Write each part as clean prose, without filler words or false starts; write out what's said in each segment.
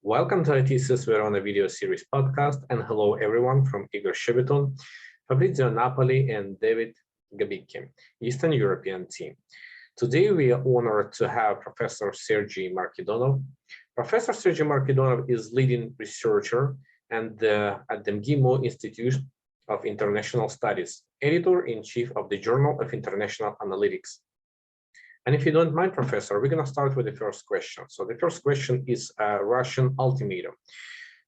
Welcome to IT We're on a video series podcast, and hello everyone from Igor Shchebetun, Fabrizio Napoli, and Davide Gobbicchi, Eastern European team. Today we are honored to have Professor Sergey Markedonov. Professor Sergey Markedonov is leading researcher and at the MGIMO Institute of International Studies, editor-in-chief of the Journal of International Analytics. And if you don't mind, Professor, we're going to start with the first question. So the first question is a Russian ultimatum.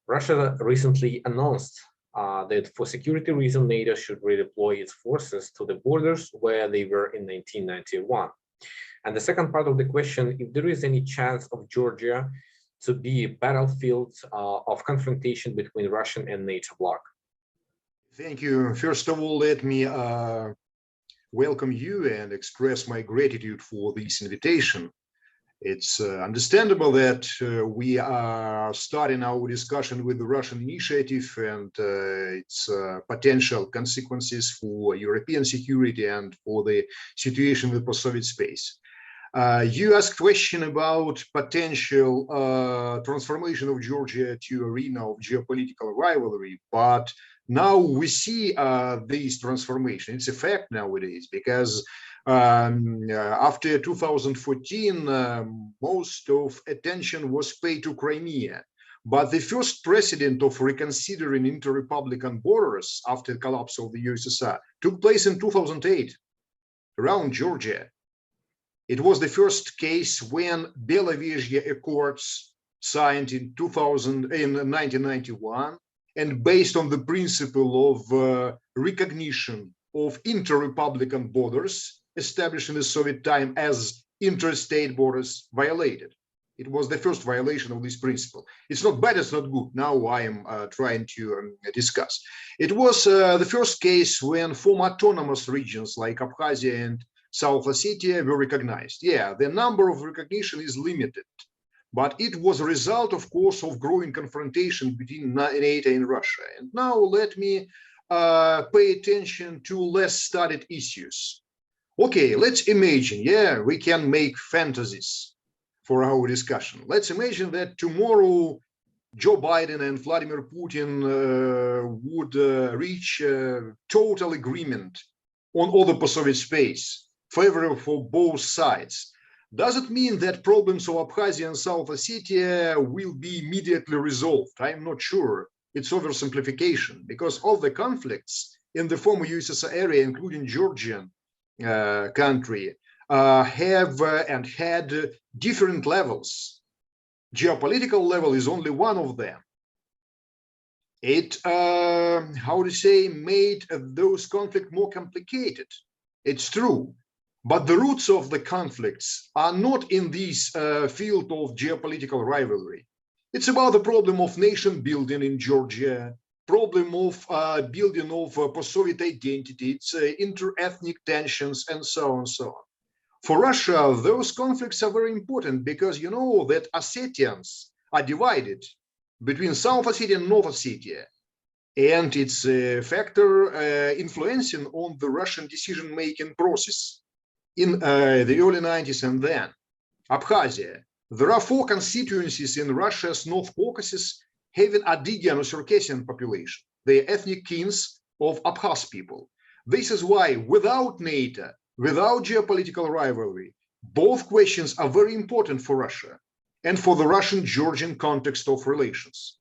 Russia recently announced that for security reasons, NATO should redeploy its forces to the borders where they were in 1991. And the second part of the question, if there is any chance of Georgia to be a battlefield of confrontation between Russian and NATO bloc. Thank you. First of all, let me welcome you and express my gratitude for this invitation. It's understandable that we are starting our discussion with the Russian initiative and its potential consequences for European security and for the situation in the post-Soviet space. You asked a question about potential transformation of Georgia to arena of geopolitical rivalry, but now we see this transformation. It's a fact nowadays because after 2014, most of attention was paid to Crimea. But the first precedent of reconsidering inter-republican borders after the collapse of the USSR took place in 2008 around Georgia. It was the first case when Belovezhye Accords signed in 1991. And based on the principle of recognition of inter-republican borders established in the Soviet time as interstate borders violated. It was the first violation of this principle. It's not bad, it's not good. Now I am trying to discuss. It was the first case when former autonomous regions like Abkhazia and South Ossetia were recognized. Yeah, the number of recognition is limited. But it was a result, of course, of growing confrontation between NATO and Russia. And now let me pay attention to less studied issues. Okay, let's imagine, yeah, we can make fantasies for our discussion. Let's imagine that tomorrow Joe Biden and Vladimir Putin would reach total agreement on all the post-Soviet space, favorable for both sides. Does it mean that problems of Abkhazia and South Ossetia will be immediately resolved? I'm not sure. It's oversimplification because all the conflicts in the former USSR area, including Georgian country, have and had different levels. Geopolitical level is only one of them. It, how to say, made those conflicts more complicated. It's true. But the roots of the conflicts are not in this field of geopolitical rivalry. It's about the problem of nation building in Georgia, problem of building of post-Soviet identity, it's inter-ethnic tensions, and so on and so on. For Russia, those conflicts are very important because you know that Ossetians are divided between South Ossetia and North Ossetia. And it's a factor influencing on the Russian decision-making process. In the early 90s and then, Abkhazia. There are 4 constituencies in Russia's North Caucasus having Adygean or Circassian population. They are ethnic kins of Abkhaz people. This is why without NATO, without geopolitical rivalry, both questions are very important for Russia and for the Russian-Georgian context of relations.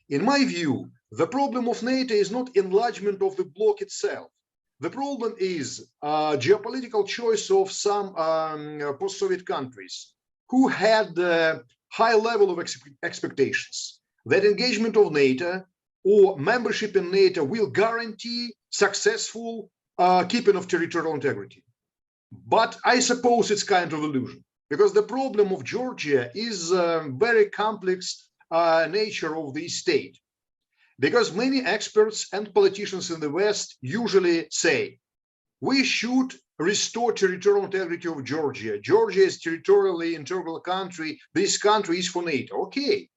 In my view, the problem of NATO is not enlargement of the bloc itself. The problem is geopolitical choice of some post-Soviet countries who had a high level of expectations that engagement of NATO or membership in NATO will guarantee successful keeping of territorial integrity. But I suppose it's kind of illusion because the problem of Georgia is very complex nature of the state. Because many experts and politicians in the West usually say, we should restore territorial integrity of Georgia. Georgia is territorially integral country. This country is for NATO. Okay,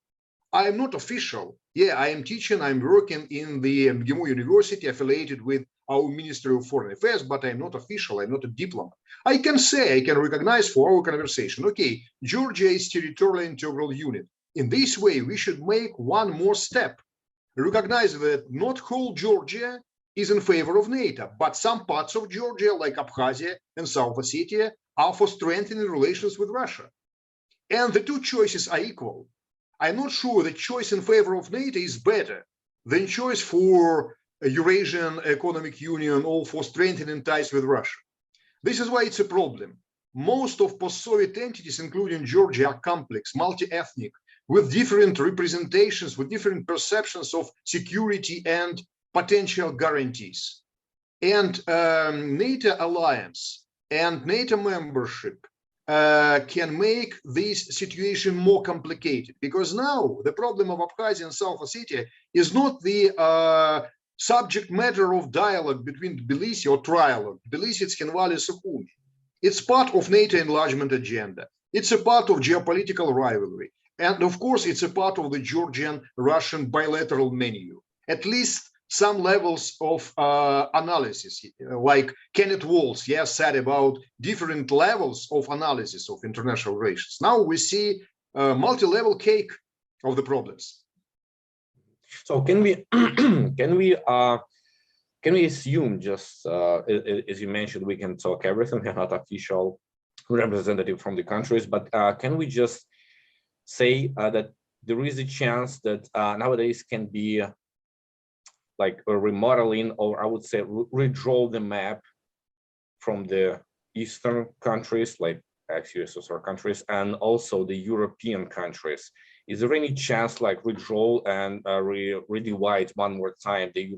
I am not official. Yeah, I am teaching, I'm working in the MGIMO University affiliated with our Ministry of Foreign Affairs, but I'm not official, I'm not a diplomat. I can say, I can recognize for our conversation, okay, Georgia is territorially integral unit. In this way, we should make one more step, recognize that not whole Georgia is in favor of NATO, but some parts of Georgia, like Abkhazia and South Ossetia, are for strengthening relations with Russia. And the two choices are equal. I'm not sure that choice in favor of NATO is better than choice for a Eurasian Economic Union or for strengthening ties with Russia. This is why it's a problem. Most of post-Soviet entities, including Georgia, are complex, multi-ethnic, with different representations, with different perceptions of security and potential guarantees. And NATO alliance and NATO membership can make this situation more complicated, because now the problem of Abkhazia and South Ossetia is not the subject matter of dialogue between Tbilisi or trialogue. Tbilisi, Tskhinvali, Sukhumi. It's part of NATO enlargement agenda. It's a part of geopolitical rivalry. And of course, it's a part of the Georgian-Russian bilateral menu. At least some levels of analysis, like Kenneth Walls, said about different levels of analysis of international relations. Now we see a multi-level cake of the problems. So can we can we assume, just as you mentioned, we can talk everything, we're not official representative from the countries, but can we just say that there is a chance that nowadays can be like a remodeling, or I would say redraw the map from the Eastern countries, like ex-USSR countries, and also the European countries? Is there any chance like redraw and redivide one more time the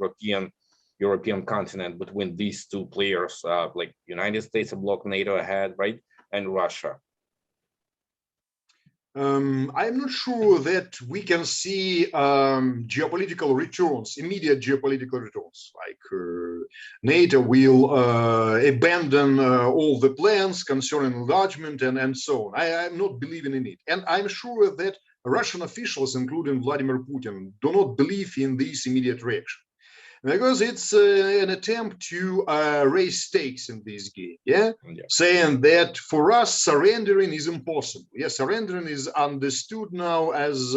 European continent between these two players, like United States, a bloc NATO ahead, right, and Russia? I'm not sure that we can see geopolitical returns, immediate geopolitical returns, like NATO will abandon all the plans concerning enlargement and so on. I'm not believing in it. And I'm sure that Russian officials, including Vladimir Putin, do not believe in this immediate reaction, because it's an attempt to raise stakes in this game, saying that for us surrendering is impossible. Surrendering is understood now as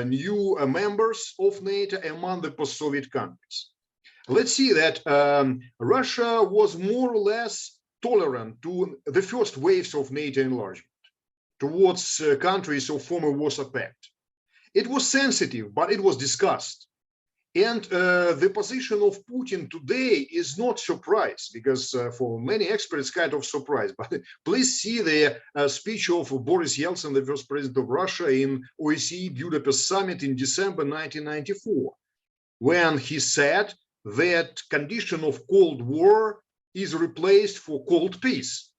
new members of NATO among the post-Soviet countries. Let's see that Russia was more or less tolerant to the first waves of NATO enlargement towards countries of former Warsaw Pact. It was sensitive, but it was discussed. And the position of Putin today is not surprise, because for many experts, kind of surprise. But please see the speech of Boris Yeltsin, the first president of Russia, in OSCE Budapest summit in December 1994, when he said that condition of Cold War is replaced for cold peace.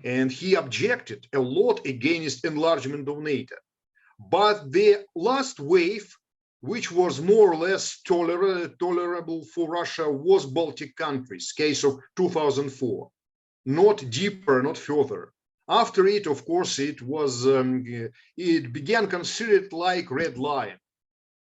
And he objected a lot against enlargement of NATO. But the last wave, which was more or less tolerable for Russia, was Baltic countries, case of 2004, not deeper, not further. After it, of course, it was it began considered like red line,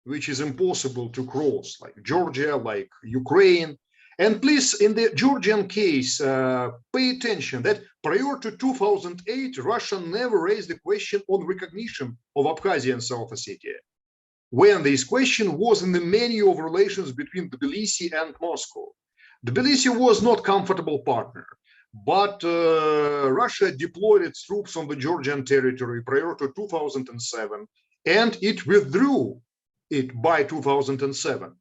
which is impossible to cross, like Georgia, like Ukraine. And please, in the Georgian case, pay attention that prior to 2008, Russia never raised the question on recognition of Abkhazia and South Ossetia, when this question was in the menu of relations between Tbilisi and Moscow. Tbilisi was not a comfortable partner, but Russia deployed its troops on the Georgian territory prior to 2007, and it withdrew it by 2007.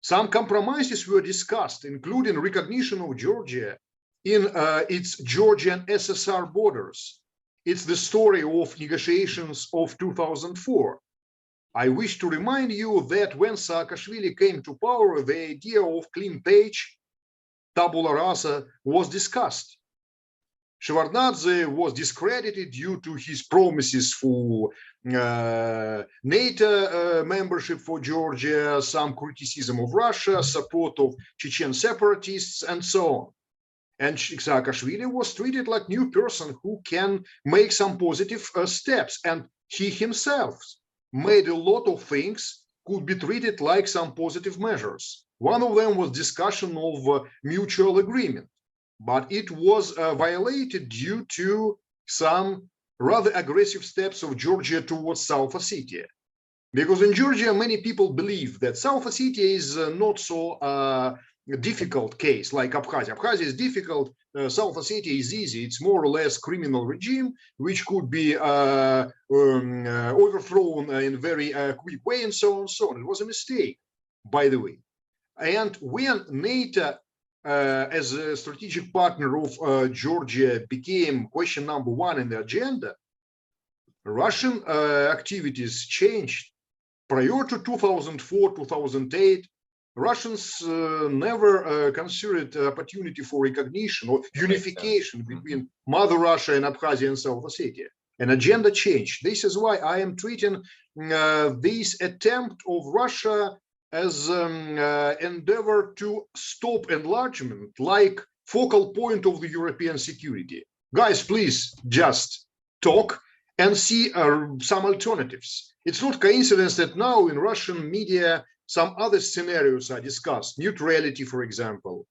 Some compromises were discussed, including recognition of Georgia in its Georgian SSR borders. It's the story of negotiations of 2004. I wish to remind you that when Saakashvili came to power, the idea of clean page, tabula rasa, was discussed. Shevardnadze was discredited due to his promises for NATO membership for Georgia, some criticism of Russia, support of Chechen separatists, and so on. And Saakashvili was treated like a new person who can make some positive steps, and he himself made a lot of things could be treated like some positive measures. One of them was discussion of mutual agreement, but it was violated due to some rather aggressive steps of Georgia towards South Ossetia. Because in Georgia, many people believe that South Ossetia is not so difficult case like Abkhazia. Abkhazia is difficult. South Ossetia is easy. It's more or less criminal regime, which could be overthrown in very quick way, and so on and so on. It was a mistake, by the way. And when NATO, as a strategic partner of Georgia, became question number one in the agenda, Russian activities changed. Prior to 2004, 2008, Russians never considered opportunity for recognition or unification between Mother Russia and Abkhazia and South Ossetia. An agenda changed. This is why I am treating this attempt of Russia as endeavor to stop enlargement like focal point of the European security. Guys, please just talk and see some alternatives. It's not coincidence that now in Russian media, some other scenarios are discussed. Neutrality, for example.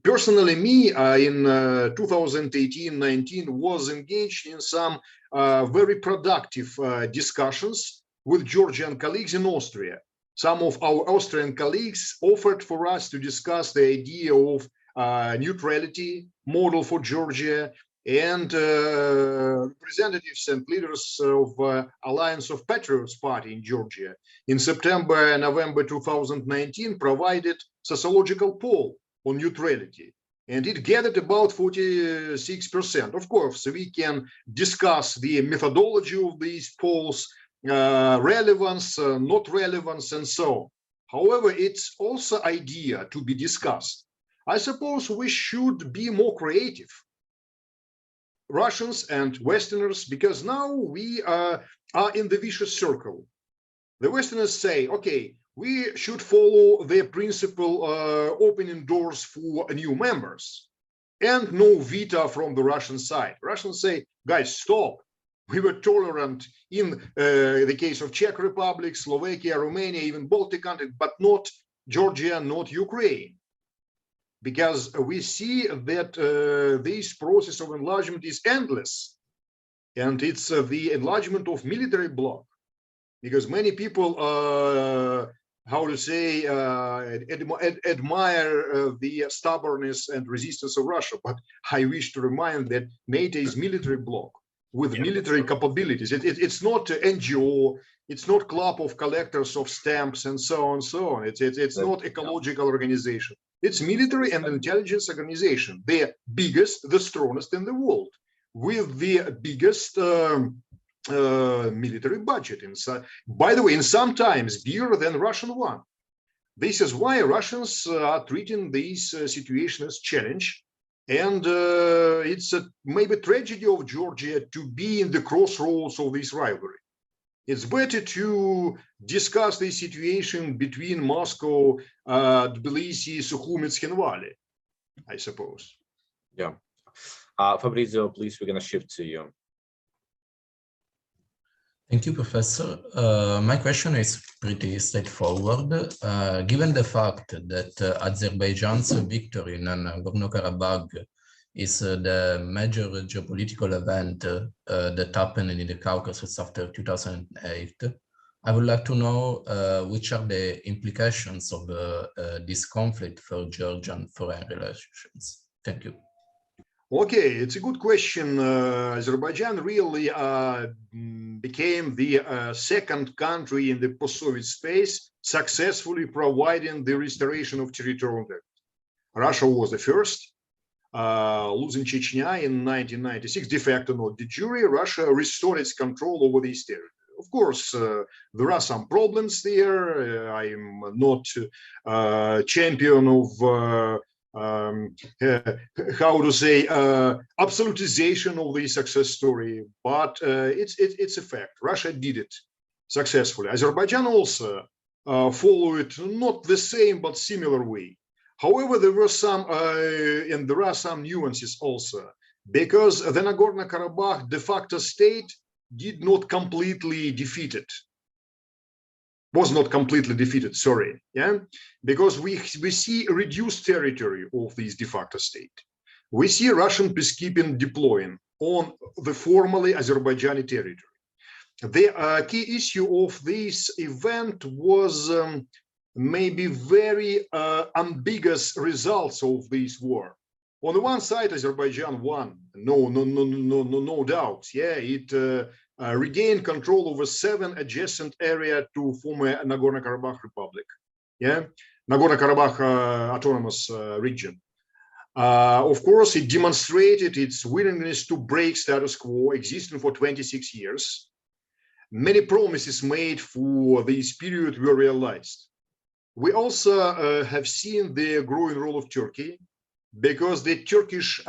Personally, me in 2018-19 was engaged in some very productive discussions with Georgian colleagues in Austria. Some of our Austrian colleagues offered for us to discuss the idea of neutrality model for Georgia, and representatives and leaders of Alliance of Patriots Party in Georgia in September and November 2019 provided sociological poll on neutrality, and it gathered about 46%. Of course, we can discuss the methodology of these polls, relevance, not relevance, and so on. However, it's also idea to be discussed. I suppose we should be more creative, Russians and Westerners, because now we are in the vicious circle. The Westerners say, okay, we should follow the principle opening doors for new members and no veto from the Russian side. Russians say, guys, stop. We were tolerant in the case of Czech Republic, Slovakia, Romania, even Baltic countries, but not Georgia, not Ukraine. Because we see that this process of enlargement is endless, and it's the enlargement of military bloc. Because many people, how to say, admire the stubbornness and resistance of Russia, but I wish to remind that NATO is military bloc with military capabilities. It's not NGO, it's not club of collectors of stamps and so on and so on. It's not ecological organization. It's military and intelligence organization, the biggest, the strongest in the world, with the biggest military budget. By the way, in sometimes bigger than Russian one. This is why Russians are treating this situation as challenge. And it's maybe tragedy of Georgia to be in the crossroads of this rivalry. It's better to discuss the situation between Moscow, Tbilisi, Sukhumi, Tkhinvali, I suppose. Yeah. Fabrizio, please, we're going to shift to you. Thank you, Professor. My question is pretty straightforward. Given the fact that Azerbaijan's victory in Nagorno-Karabakh is the major geopolitical event that happened in the Caucasus after 2008, I would like to know which are the implications of this conflict for Georgian foreign relations. Thank you. Okay, it's a good question. Azerbaijan really became the second country in the post-Soviet space successfully providing the restoration of territorial integrity. Russia was the first, losing Chechnya in 1996, de facto, not de jure. Russia restored its control over this territory. Of course, there are some problems there. I am not champion of how to say absolutization of the success story, but it's a fact. Russia did it successfully. Azerbaijan also followed not the same but similar way. However, there were some and there are some nuances also, because the Nagorno-Karabakh de facto state did not completely defeat it. Was not completely defeated, sorry, yeah, because we see a reduced territory of this de facto state. We see Russian peacekeeping deploying. on the formerly Azerbaijani territory. The key issue of this event was maybe very ambiguous results of this war. On the one side, Azerbaijan won, no doubts. Yeah, it regained control over 7 adjacent areas to former Nagorno-Karabakh Republic. Yeah, Nagorno-Karabakh autonomous region. Of course, it demonstrated its willingness to break status quo existing for 26 years. Many promises made for this period were realized. We also have seen the growing role of Turkey, because the Turkish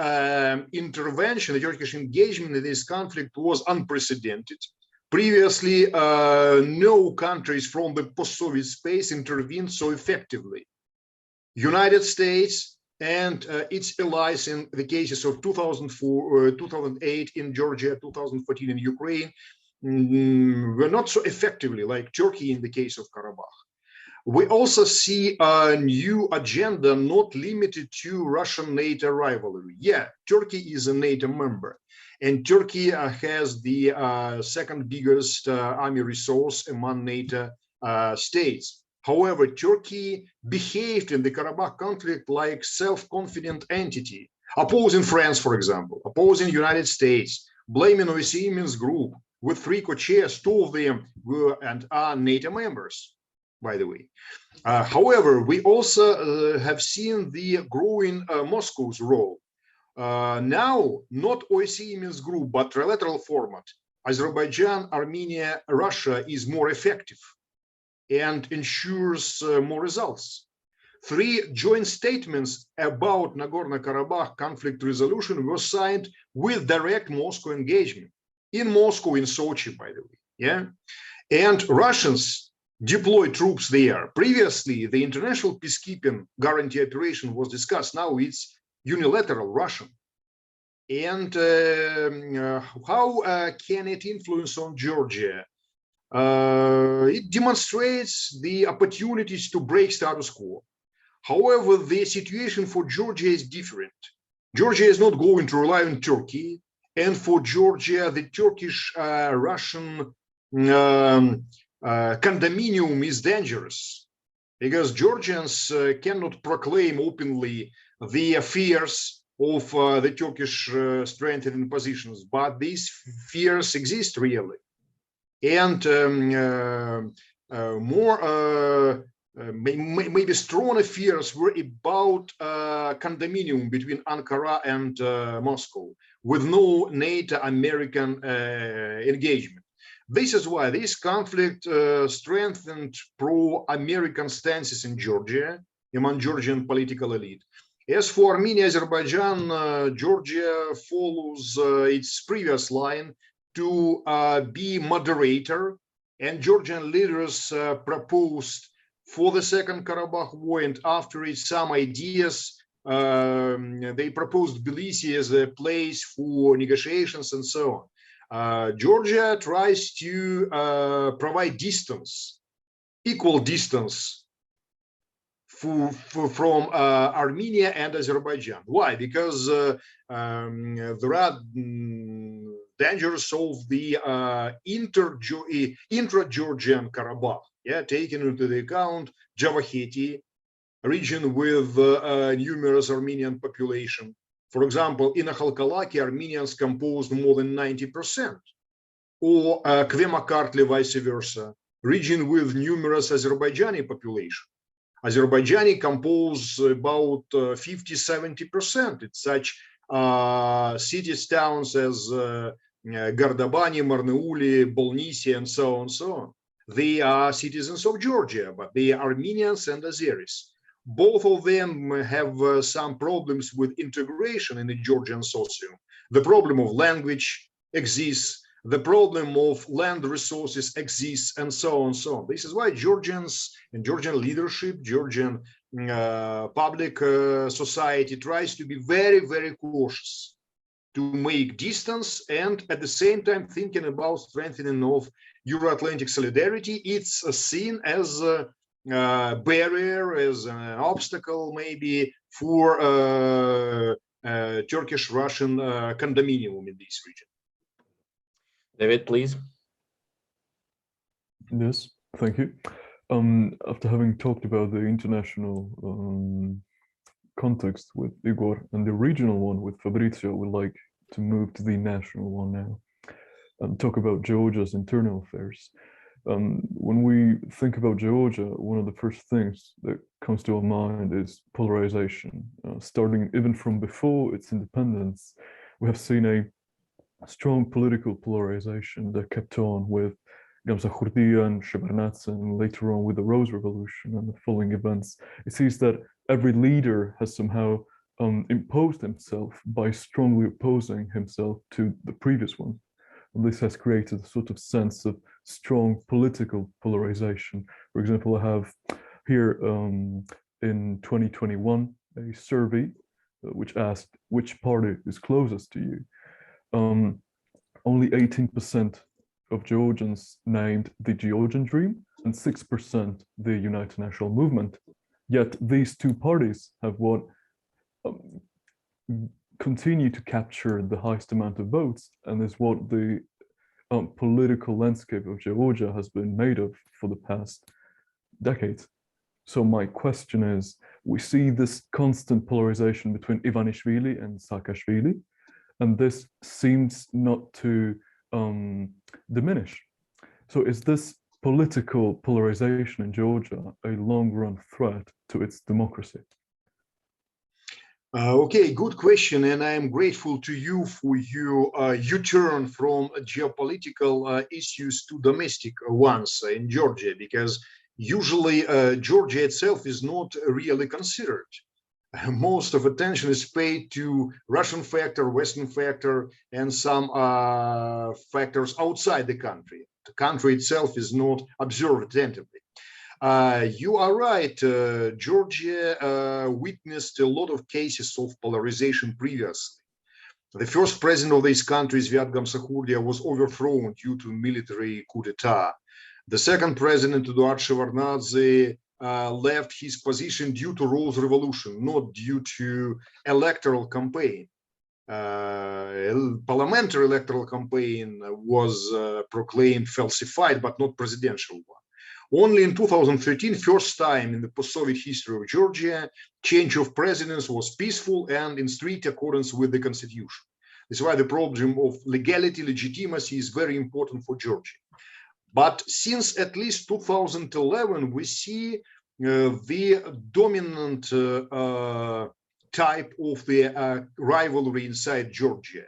intervention, the Turkish engagement in this conflict was unprecedented. Previously, no countries from the post-Soviet space intervened so effectively. United States and its allies in the cases of 2004, 2008 in Georgia, 2014 in Ukraine, were not so effectively like Turkey in the case of Karabakh. We also see a new agenda not limited to Russian-NATO rivalry. Yeah, Turkey is a NATO member, and Turkey has the second biggest army resource among NATO states. However, Turkey behaved in the Karabakh conflict like self-confident entity, opposing France, for example, opposing United States, blaming OSCE Minsk group with 3 co-chairs, 2 of them were and are NATO members, by the way. However, we also have seen the growing Moscow's role. Now, not OSCE Minsk group, but trilateral format, Azerbaijan, Armenia, Russia is more effective and ensures more results. 3 joint statements about Nagorno-Karabakh conflict resolution were signed with direct Moscow engagement in Moscow, in Sochi, by the way. Yeah, and Russians deploy troops there. Previously, the international peacekeeping guarantee operation was discussed. Now it's unilateral Russian. And how can it influence on Georgia? It demonstrates the opportunities to break status quo. However, the situation for Georgia is different. Georgia is not going to rely on Turkey. And for Georgia, the Turkish-Russian condominium is dangerous, because Georgians cannot proclaim openly the fears of the Turkish strengthening positions, but these fears exist really. And maybe stronger fears were about condominium between Ankara and Moscow, with no NATO-American engagement. This is why this conflict strengthened pro-American stances in Georgia, among Georgian political elite. As for Armenia, Azerbaijan, Georgia follows its previous line to be moderator, and Georgian leaders proposed for the Second Karabakh War, and after it some ideas. They proposed Tbilisi as a place for negotiations and so on. Georgia tries to provide distance, equal distance from Armenia and Azerbaijan. Why? Because there are dangers of the intra-Georgian Karabakh, yeah, taking into the account Javakheti region with numerous Armenian population. For example, in Akhalkalaki, Armenians composed more than 90%, or Kvemakartli, vice versa, region with numerous Azerbaijani population. Azerbaijani compose about 50–70%. It's such cities, towns as Gardabani, Marneuli, Bolnisi, and so on, so on. They are citizens of Georgia, but they are Armenians and Azeris. Both of them have some problems with integration in the Georgian socium. The problem of language exists, the problem of land resources exists, and so on, so on. This is why Georgians and Georgian leadership, Georgian public society tries to be very, very cautious to make distance, and at the same time thinking about strengthening of Euro-Atlantic solidarity. It's seen as a barrier, as an obstacle maybe for Turkish-Russian condominium in this region. David, please. Yes, thank you. After having talked about the international context with Igor and the regional one with Fabrizio, we'd like to move to the national one now and talk about Georgia's internal affairs. When we think about Georgia, one of the first things that comes to our mind is polarization. Starting even from before its independence, we have seen a strong political polarization that kept on with Gamsahurdia and Shevardnadze, and later on with the Rose Revolution and the following events. It seems that every leader has somehow imposed himself by strongly opposing himself to the previous one. And this has created a sort of sense of strong political polarization. For example, I have here in 2021 a survey which asked which party is closest to you. Only 18% of Georgians named the Georgian Dream and 6% the United National Movement. Yet these two parties have what continue to capture the highest amount of votes, and is what the political landscape of Georgia has been made of for the past decades. So my question is, we see this constant polarization between Ivanishvili and Saakashvili, and this seems not to diminish. So is this political polarization in Georgia a long-run threat to its democracy? Okay, good question, and I am grateful to you for your U-turn from geopolitical issues to domestic ones in Georgia, because usually Georgia itself is not really considered. Most of attention is paid to Russian factor, Western factor, and some factors outside the country. The country itself is not observed attentively. You are right, Georgia witnessed a lot of cases of polarization previously. The first president of this country, Zviad Gamsahurdia, was overthrown due to military coup d'etat. The second president, Eduard Shevardnadze, left his position due to Rose Revolution, not due to electoral campaign. Parliamentary electoral campaign was proclaimed falsified, but not presidential one. Only in 2013, first time in the post-Soviet history of Georgia, change of presidents was peaceful and in strict accordance with the constitution. This is why the problem of legality, legitimacy is very important for Georgia. But since at least 2011, we see the dominant type of the rivalry inside Georgia.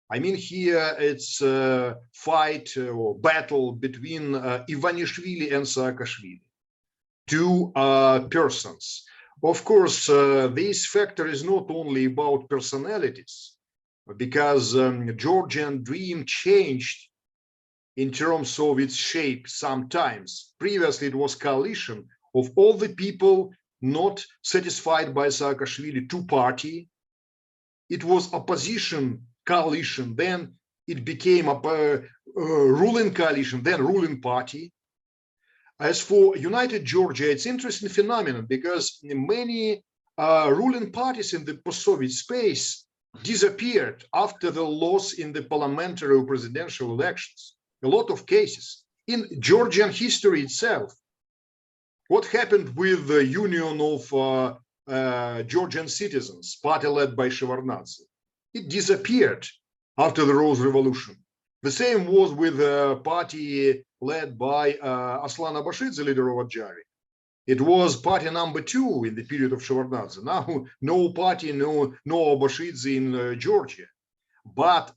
I mean, here it's a fight or battle between Ivanishvili and Saakashvili, two persons. Of course, this factor is not only about personalities, because Georgian Dream changed in terms of its shape sometimes. Previously, it was coalition of all the people not satisfied by Saakashvili, two-party. It was opposition coalition, then it became a ruling coalition, then ruling party. As for United Georgia, it's interesting phenomenon because many ruling parties in the post-Soviet space disappeared after the loss in the parliamentary or presidential elections. A lot of cases in Georgian history itself. What happened with the Union of Georgian Citizens, party led by Shevardnadze? It disappeared after the Rose Revolution. The same was with a party led by Aslan Abashidze, leader of Adjari. It was party number 2 in the period of Shevardnadze. Now, no party, no Abashidze in Georgia. But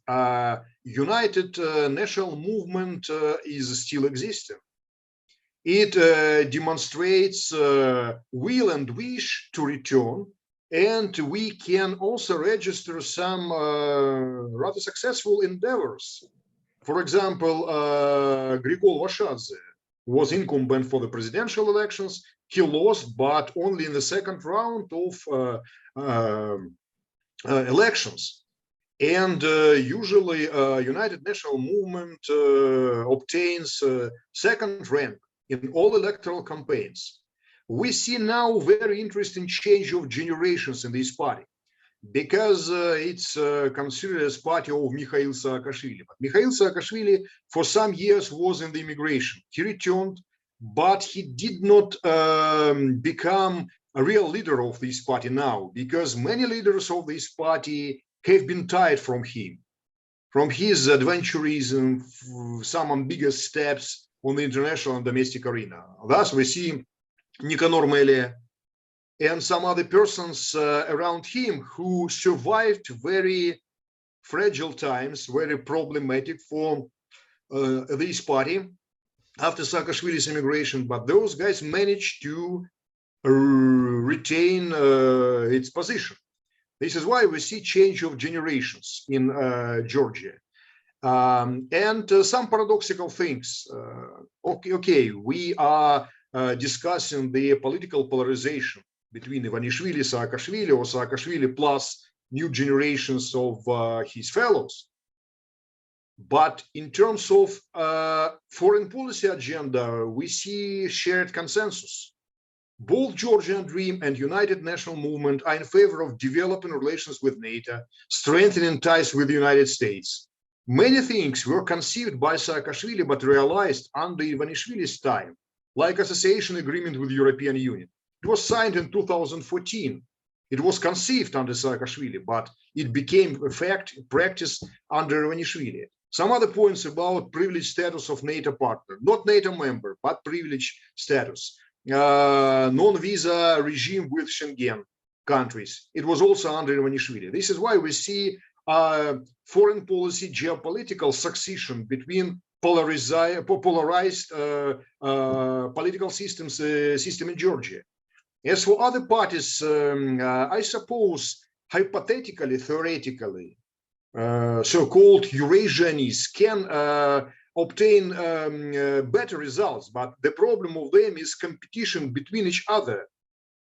United National Movement is still existing. It demonstrates will and wish to return, and we can also register some rather successful endeavors. For example, Grigol Vashadze was incumbent for the presidential elections. He lost, but only in the second round of elections. And usually United National Movement obtains second rank in all electoral campaigns. We see now very interesting change of generations in this party. because it's considered as party of Mikhail Saakashvili. But Mikhail Saakashvili for some years was in the immigration. He returned, but he did not become a real leader of this party now, because many leaders of this party have been tired from him, from his adventurism, some ambiguous steps on the international and domestic arena. Thus, we see Nicanor Melia and some other persons around him who survived very fragile times, very problematic for this party after Saakashvili's immigration. But those guys managed to retain its position. This is why we see change of generations in Georgia. And some paradoxical things. Okay, we are discussing the political polarization between Ivanishvili, Saakashvili, or Saakashvili plus new generations of his fellows. But in terms of foreign policy agenda, we see shared consensus. Both Georgian Dream and United National Movement are in favor of developing relations with NATO, strengthening ties with the United States. Many things were conceived by Saakashvili but realized under Ivanishvili's time, like association agreement with the European Union. It was signed in 2014. It was conceived under Saakashvili, but it became a fact, practice under Ivanishvili. Some other points about privileged status of NATO partner, not NATO member, but privileged status. Non-visa regime with Schengen countries. It was also under Ivanishvili. This is why we see foreign policy geopolitical succession between polarized political system in Georgia. As for other parties, I suppose hypothetically, theoretically, so-called Eurasianists can obtain better results, but the problem of them is competition between each other.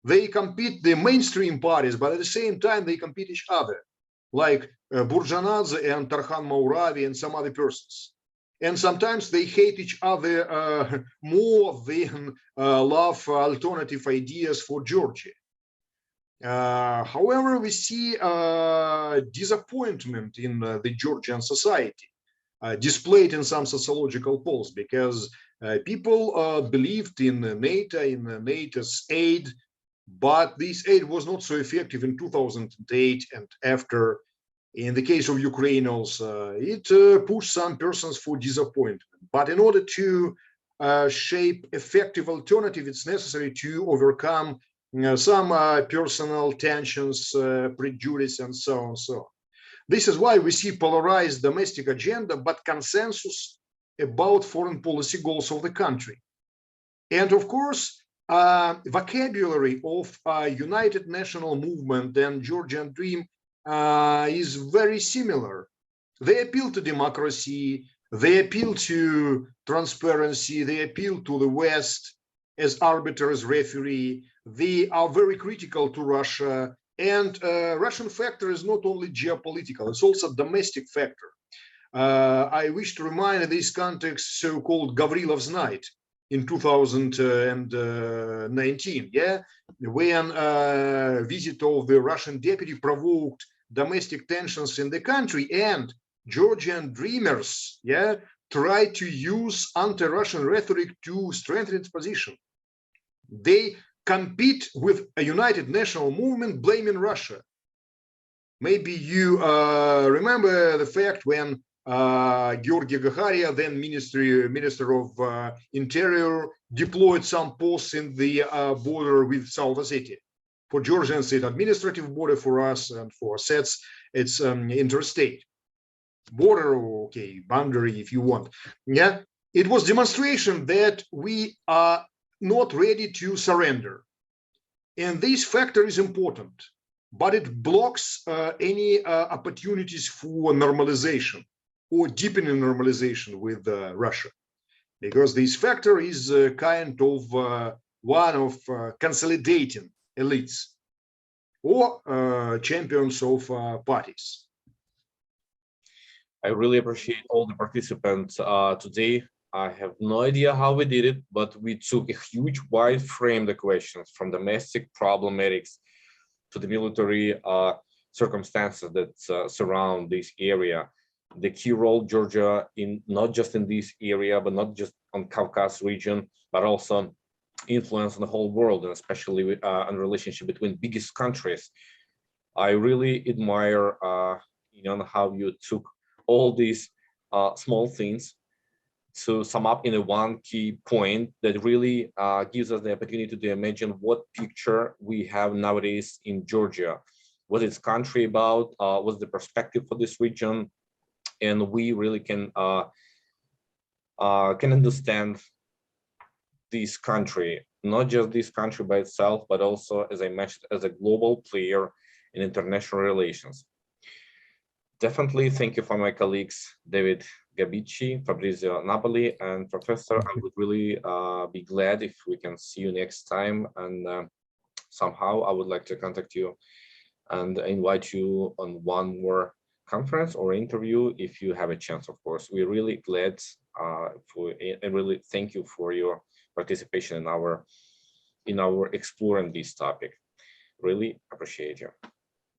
They compete the mainstream parties, but at the same time they compete each other, like Burjanadze and Tarkhan Mouravi and some other persons. And sometimes they hate each other more than love alternative ideas for Georgia. However, we see disappointment in the Georgian society, displayed in some sociological polls, because people believed in NATO, in NATO's aid, but this aid was not so effective in 2008 and after. In the case of Ukraine also, it pushed some persons for disappointment. But in order to shape effective alternative, it's necessary to overcome some personal tensions, prejudice, and so on and so on. This is why we see polarized domestic agenda, but consensus about foreign policy goals of the country. And of course, vocabulary of United National Movement and Georgian Dream is very similar. They appeal to democracy, they appeal to transparency, they appeal to the West as arbiter, as referee. They are very critical to Russia, and Russian factor is not only geopolitical, it's also a domestic factor. I wish to remind in this context so-called Gavrilov's Night in 2019, yeah, when a visit of the Russian deputy provoked domestic tensions in the country, and Georgian dreamers, yeah, tried to use anti-Russian rhetoric to strengthen its position. They compete with a United National Movement blaming Russia. Maybe you remember the fact when Georgy Gagaria, then Minister of Interior, deployed some posts in the border with South Ossetia. For Georgians, it's administrative border. For us and for Ossets, it's interstate border, okay, boundary if you want. Yeah, it was demonstration that we are not ready to surrender. And this factor is important, but it blocks any opportunities for normalization or deepening normalization with Russia, because this factor is kind of one of consolidating elites or champions of parties. I really appreciate all the participants today. I have no idea how we did it, but we took a huge wide frame the questions from domestic problematics to the military circumstances that surround this area, the key role Georgia in not just in this area, but not just on Caucasus region, but also influence on the whole world, and especially on relationship between biggest countries. I really admire how you took all these small things to sum up in a one key point that really gives us the opportunity to imagine what picture we have nowadays in Georgia, what is country about, what's the perspective for this region, and we really can understand this country, not just this country by itself, but also, as I mentioned, as a global player in international relations. Definitely thank you for my colleagues, David Gobbicchi, Fabrizio Napoli, and Professor. I would really be glad if we can see you next time. And somehow I would like to contact you and invite you on one more conference or interview if you have a chance, of course. We're really glad and really thank you for your participation in our exploring this topic. Really appreciate you.